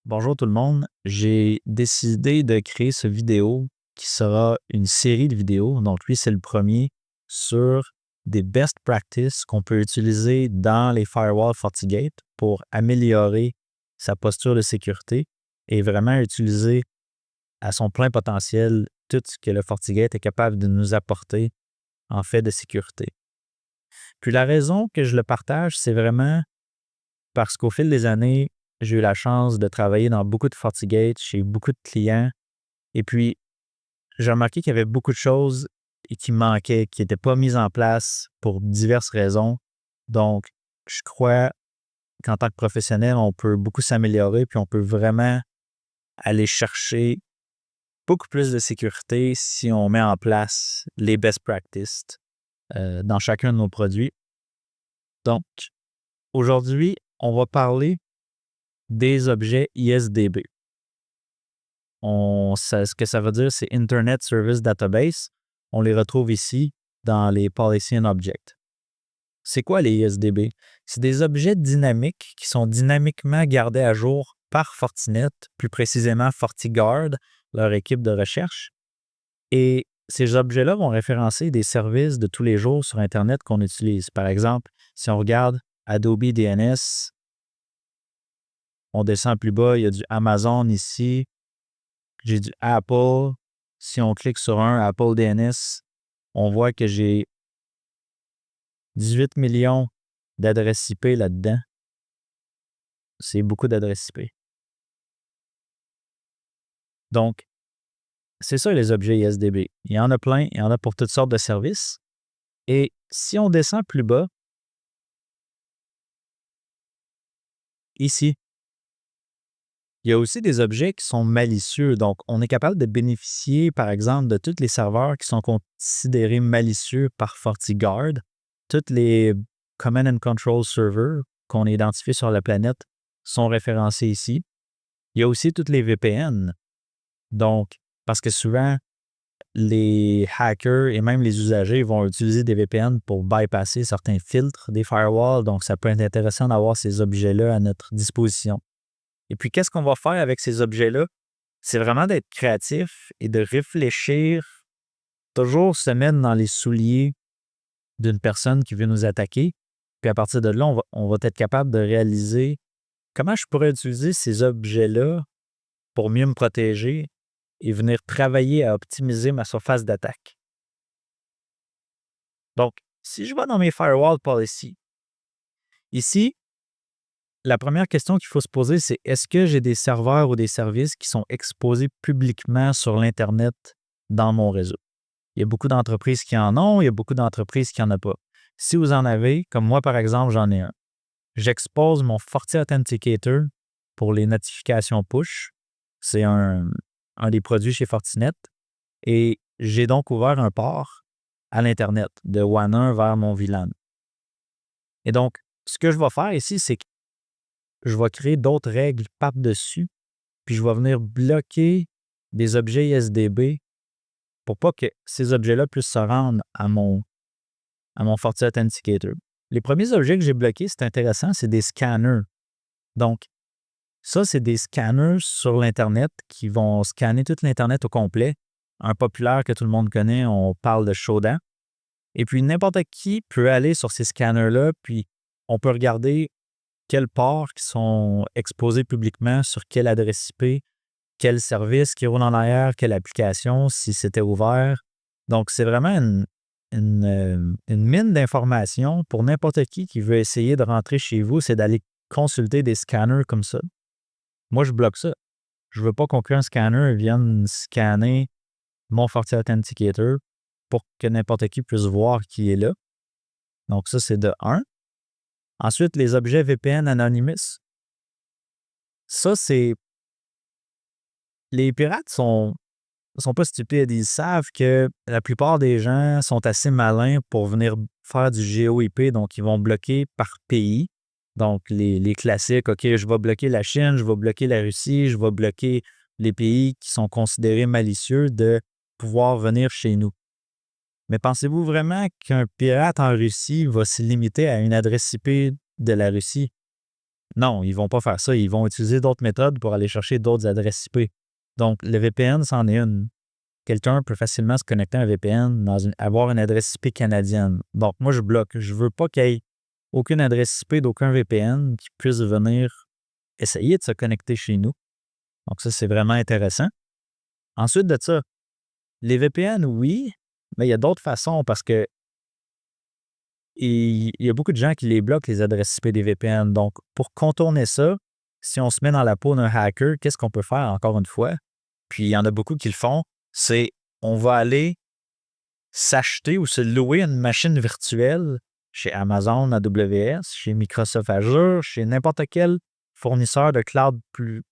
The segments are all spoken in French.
Bonjour tout le monde. J'ai décidé de créer ce vidéo qui sera une série de vidéos. Donc, lui, c'est le premier sur des best practices qu'on peut utiliser dans les firewalls FortiGate pour améliorer sa posture de sécurité et vraiment utiliser à son plein potentiel tout ce que le FortiGate est capable de nous apporter en fait de sécurité. Puis la raison que je le partage, c'est vraiment parce qu'au fil des années, j'ai eu la chance de travailler dans beaucoup de FortiGate, chez beaucoup de clients. Et puis, j'ai remarqué qu'il y avait beaucoup de choses qui manquaient, qui n'étaient pas mises en place pour diverses raisons. Donc, je crois qu'en tant que professionnel, on peut beaucoup s'améliorer, puis on peut vraiment aller chercher beaucoup plus de sécurité si on met en place les best practices dans chacun de nos produits. Donc, aujourd'hui, on va parler des objets ISDB. Ce que ça veut dire, c'est Internet Service Database. On les retrouve ici dans les Policy and Objects. C'est quoi les ISDB? C'est des objets dynamiques qui sont dynamiquement gardés à jour par Fortinet, plus précisément FortiGuard, leur équipe de recherche. Et ces objets-là vont référencer des services de tous les jours sur Internet qu'on utilise. Par exemple, si on regarde Adobe DNS, on descend plus bas, il y a du Amazon ici, j'ai du Apple. Si on clique sur un Apple DNS, on voit que j'ai 18 millions d'adresses IP là-dedans. C'est beaucoup d'adresses IP. Donc, c'est ça les objets ISDB. Il y en a plein, il y en a pour toutes sortes de services. Et si on descend plus bas, ici, il y a aussi des objets qui sont malicieux. Donc, on est capable de bénéficier, par exemple, de tous les serveurs qui sont considérés malicieux par FortiGuard, toutes les Command and Control Servers qu'on a identifiés sur la planète sont référencés ici. Il y a aussi toutes les VPN. Donc, parce que souvent, les hackers et même les usagers vont utiliser des VPN pour bypasser certains filtres des firewalls. Donc, ça peut être intéressant d'avoir ces objets-là à notre disposition. Et puis, qu'est-ce qu'on va faire avec ces objets-là? C'est vraiment d'être créatif et de réfléchir, toujours se mettre dans les souliers d'une personne qui veut nous attaquer. Puis à partir de là, on va être capable de réaliser comment je pourrais utiliser ces objets-là pour mieux me protéger et venir travailler à optimiser ma surface d'attaque. Donc, si je vais dans mes firewall policy, ici, la première question qu'il faut se poser, c'est est-ce que j'ai des serveurs ou des services qui sont exposés publiquement sur l'Internet dans mon réseau? Il y a beaucoup d'entreprises qui en ont, il y a beaucoup d'entreprises qui n'en ont pas. Si vous en avez, comme moi par exemple, j'en ai un. J'expose mon FortiAuthenticator pour les notifications push. C'est un des produits chez Fortinet. Et j'ai donc ouvert un port à l'Internet de WAN 1 vers mon VLAN. Et donc, ce que je vais faire ici, c'est que je vais créer d'autres règles par-dessus, puis je vais venir bloquer des objets ISDB pour pas que ces objets-là puissent se rendre à mon FortiAuthenticator. Les premiers objets que j'ai bloqués, c'est intéressant, c'est des scanners. Donc, ça, c'est des scanners sur l'Internet qui vont scanner tout l'Internet au complet. Un populaire que tout le monde connaît, on parle de Shodan. Et puis, n'importe qui peut aller sur ces scanners-là, puis on peut regarder quels ports qui sont exposés publiquement sur quelle adresse IP, quel service qui roule en arrière, quelle application, si c'était ouvert. Donc, c'est vraiment une mine d'informations pour n'importe qui veut essayer de rentrer chez vous, c'est d'aller consulter des scanners comme ça. Moi, je bloque ça. Je ne veux pas qu'aucun scanner vienne scanner mon FortiAuthenticator pour que n'importe qui puisse voir qui est là. Donc, ça, c'est de 1. Ensuite, les objets VPN Anonymous. Ça, c'est... Les pirates sont pas stupides. Ils savent que la plupart des gens sont assez malins pour venir faire du GeoIP, donc ils vont bloquer par pays. Donc, les classiques, OK, je vais bloquer la Chine, je vais bloquer la Russie, je vais bloquer les pays qui sont considérés malicieux de pouvoir venir chez nous. Mais pensez-vous vraiment qu'un pirate en Russie va se limiter à une adresse IP de la Russie? Non, ils ne vont pas faire ça. Ils vont utiliser d'autres méthodes pour aller chercher d'autres adresses IP. Donc, le VPN, c'en est une. Quelqu'un peut facilement se connecter à un VPN, avoir une adresse IP canadienne. Donc, moi, je bloque. Je ne veux pas qu'il y ait aucune adresse IP d'aucun VPN qui puisse venir essayer de se connecter chez nous. Donc, ça, c'est vraiment intéressant. Ensuite de ça, les VPN, oui, mais il y a d'autres façons parce que il y a beaucoup de gens qui les bloquent, les adresses IP des VPN. Donc, pour contourner ça, si on se met dans la peau d'un hacker, qu'est-ce qu'on peut faire encore une fois? Puis, il y en a beaucoup qui le font, c'est on va aller s'acheter ou se louer une machine virtuelle chez Amazon AWS, chez Microsoft Azure, chez n'importe quel fournisseur de cloud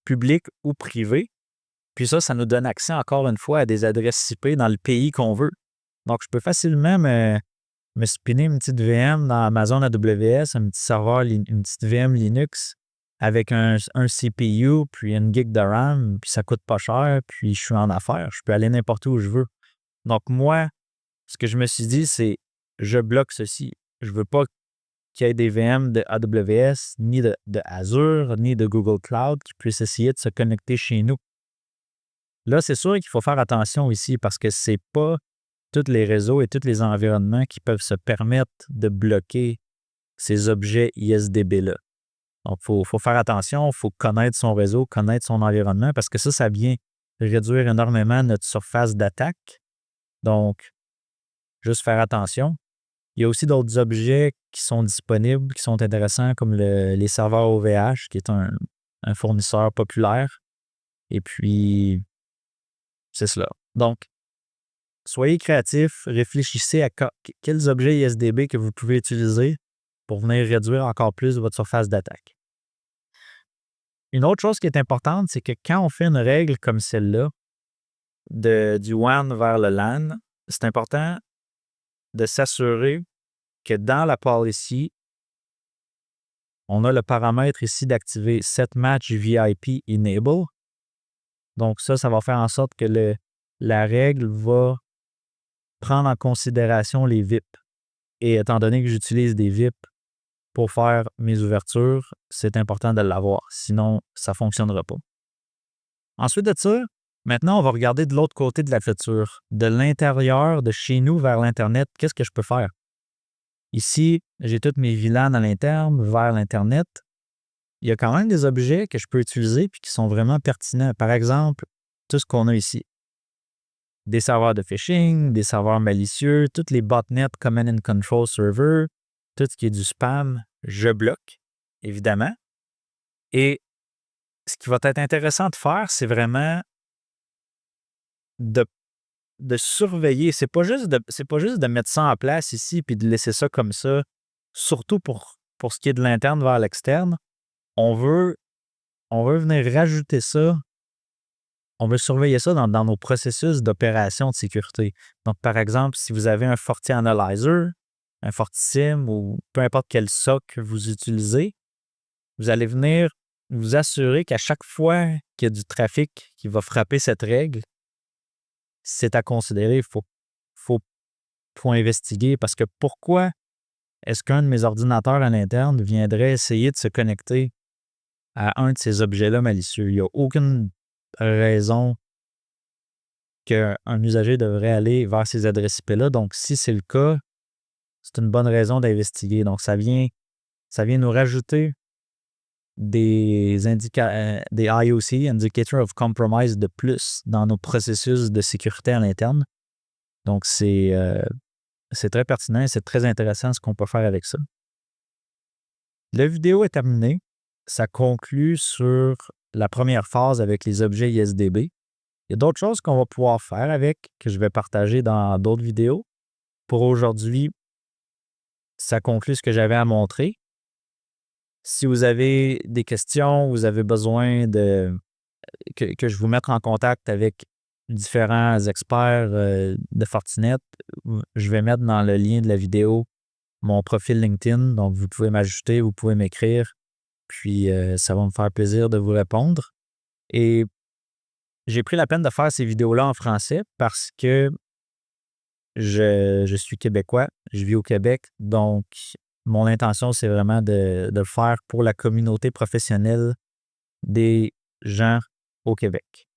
public ou privé. Puis ça nous donne accès encore une fois à des adresses IP dans le pays qu'on veut. Donc, je peux facilement me spinner une petite VM dans Amazon AWS, un petit serveur, une petite VM Linux avec un CPU, puis une gig de RAM, puis ça coûte pas cher, puis je suis en affaires. Je peux aller n'importe où je veux. Donc, moi, ce que je me suis dit, c'est je bloque ceci. Je veux pas qu'il y ait des VM de AWS, ni de Azure, ni de Google Cloud qui puissent essayer de se connecter chez nous. Là, c'est sûr qu'il faut faire attention ici parce que c'est pas tous les réseaux et tous les environnements qui peuvent se permettre de bloquer ces objets ISDB-là. Donc, il faut faire attention, il faut connaître son réseau, connaître son environnement parce que ça vient réduire énormément notre surface d'attaque. Donc, juste faire attention. Il y a aussi d'autres objets qui sont disponibles, qui sont intéressants, comme les serveurs OVH, qui est un fournisseur populaire. Et puis, c'est cela. Donc, soyez créatifs, réfléchissez à quels objets ISDB que vous pouvez utiliser pour venir réduire encore plus votre surface d'attaque. Une autre chose qui est importante, c'est que quand on fait une règle comme celle-là, du WAN vers le LAN, c'est important de s'assurer que dans la policy, on a le paramètre ici d'activer Set Match VIP Enable. Donc ça va faire en sorte que la règle va prendre en considération les VIP. Et étant donné que j'utilise des VIP pour faire mes ouvertures, c'est important de l'avoir. Sinon, ça ne fonctionnera pas. Ensuite de ça, maintenant, on va regarder de l'autre côté de la clôture. De l'intérieur, de chez nous vers l'Internet, qu'est-ce que je peux faire? Ici, j'ai toutes mes VLAN à l'interne vers l'Internet. Il y a quand même des objets que je peux utiliser et qui sont vraiment pertinents. Par exemple, tout ce qu'on a ici. Des serveurs de phishing, des serveurs malicieux, toutes les botnets Command and Control Server, tout ce qui est du spam, je bloque, évidemment. Et ce qui va être intéressant de faire, c'est vraiment de surveiller. C'est pas juste de mettre ça en place ici puis de laisser ça comme ça, surtout pour ce qui est de l'interne vers l'externe. On veut venir rajouter ça. On veut surveiller ça dans nos processus d'opération de sécurité. Donc, par exemple, si vous avez un FortiAnalyzer, un FortiSIEM ou peu importe quel SOC que vous utilisez, vous allez venir vous assurer qu'à chaque fois qu'il y a du trafic qui va frapper cette règle, c'est à considérer. Il faut investiguer parce que pourquoi est-ce qu'un de mes ordinateurs à l'interne viendrait essayer de se connecter à un de ces objets-là malicieux? Il n'y a aucune raison qu'un usager devrait aller vers ces adresses IP-là. Donc, si c'est le cas, c'est une bonne raison d'investiguer. Donc, ça vient nous rajouter des IOC, Indicator of Compromise de plus dans nos processus de sécurité à l'interne. Donc, c'est très pertinent et c'est très intéressant ce qu'on peut faire avec ça. La vidéo est terminée. Ça conclut sur la première phase avec les objets ISDB. Il y a d'autres choses qu'on va pouvoir faire avec, que je vais partager dans d'autres vidéos. Pour aujourd'hui, ça conclut ce que j'avais à montrer. Si vous avez des questions, vous avez besoin que je vous mette en contact avec différents experts de Fortinet, je vais mettre dans le lien de la vidéo mon profil LinkedIn. Donc, vous pouvez m'ajouter, vous pouvez m'écrire. Puis, ça va me faire plaisir de vous répondre. Et j'ai pris la peine de faire ces vidéos-là en français parce que je suis québécois, je vis au Québec, donc Mon intention, c'est vraiment de le faire pour la communauté professionnelle des gens au Québec.